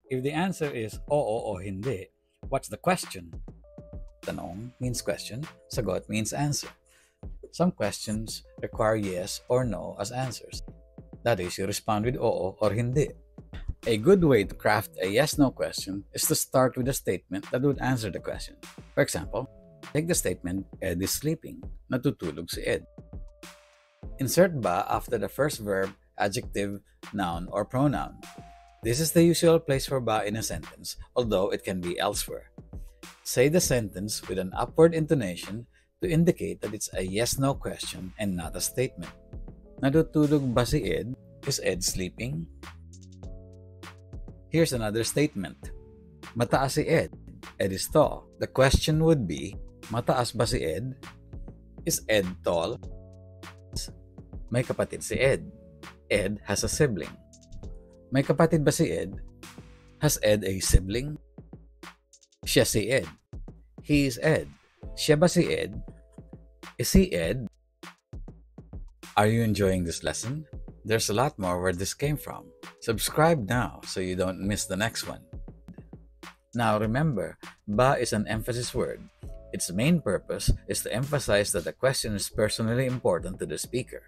If the answer is oo o hindi, what's the question? Tanong means question, sagot means answer. Some questions require yes or no as answers. That is, you respond with oo or hindi. A good way to craft a yes-no question is to start with a statement that would answer the question. For example, take the statement, Ed is sleeping. Natutulog si Ed. Insert ba after the first verb, adjective, noun, or pronoun. This is the usual place for ba in a sentence, although it can be elsewhere. Say the sentence with an upward intonation to indicate that it's a yes-no question and not a statement. Natutulog ba si Ed? Is Ed sleeping? Here's another statement. Mataas si Ed. Ed is tall. The question would be, mataas ba si Ed? Is Ed tall? May kapatid si Ed. Ed has a sibling. May kapatid ba si Ed? Has Ed a sibling? Siya si Ed. He is Ed. Siya ba si Ed? Is he Ed? Are you enjoying this lesson? There's a lot more where this came from. Subscribe now so you don't miss the next one. Now remember, ba is an emphasis word. Its main purpose is to emphasize that the question is personally important to the speaker.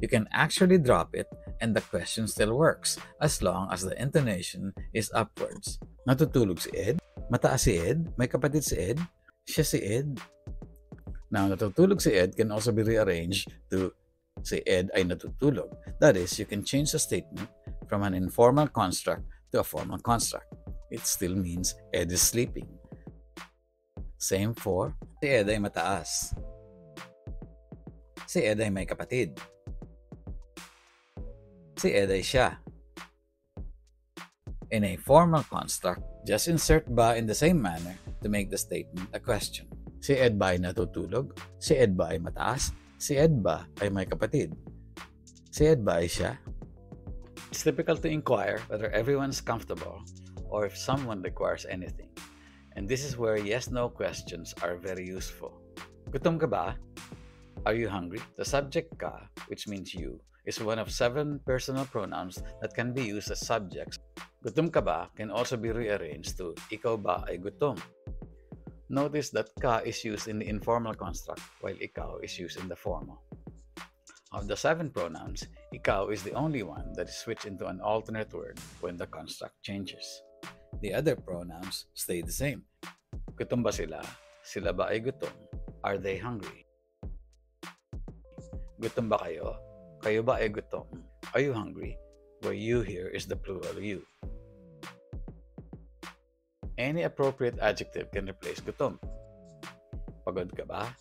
You can actually drop it and the question still works as long as the intonation is upwards. Natutulog si Ed? Mataas si Ed? May kapatid si Ed? Siya si Ed? Now, natutulog si Ed can also be rearranged to si Ed ay natutulog. That is, you can change the statement from an informal construct to a formal construct. It still means Ed is sleeping. Same for si Ed ay mataas. Si Ed ay may kapatid. Si Ed ay siya. In a formal construct, just insert ba in the same manner to make the statement a question. Si Ed ba ay natutulog? Si Ed ba ay mataas? Si Ed ba ay may kapatid? Si Ed ba ay siya? It's typical to inquire whether everyone's comfortable or if someone requires anything. And this is where yes-no questions are very useful. Gutom ka ba? Are you hungry? The subject ka, which means you, is one of 7 personal pronouns that can be used as subjects. Gutom ka ba can also be rearranged to ikaw ba ay gutom. Notice that ka is used in the informal construct while ikaw is used in the formal. Of the 7 pronouns, ikaw is the only one that is switched into an alternate word when the construct changes. The other pronouns stay the same. Gutom ba sila? Sila ba ay gutom? Are they hungry? Gutom ba kayo? Kayo ba ay gutom? Are you hungry? Where you here is the plural you. Any appropriate adjective can replace gutom. Pagod ka ba?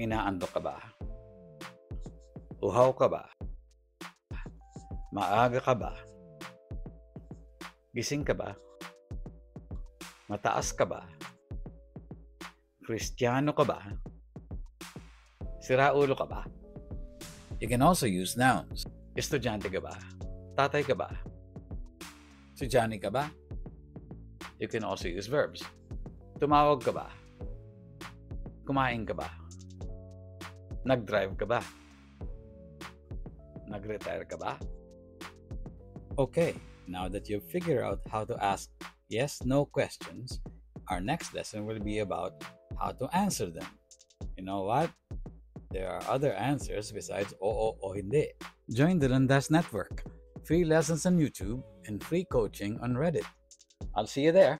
Inaantok ka ba? Uhaw ka ba? Maaga ka ba? Gising ka ba? Mataas ka ba? Kristiyano ka ba? Siraulo ka ba? You can also use nouns. Estudyante ka ba? Tatay ka ba? Sudyani ka ba? You can also use verbs. Tumawag ka ba? Kumain ka ba? Nag-drive ka ba? Nag-retire ka ba? Okay, now that you've figured out how to ask yes-no questions, our next lesson will be about how to answer them. You know what? There are other answers besides oo o hindi. Join the Landas Network. Free lessons on YouTube and free coaching on Reddit. I'll see you there.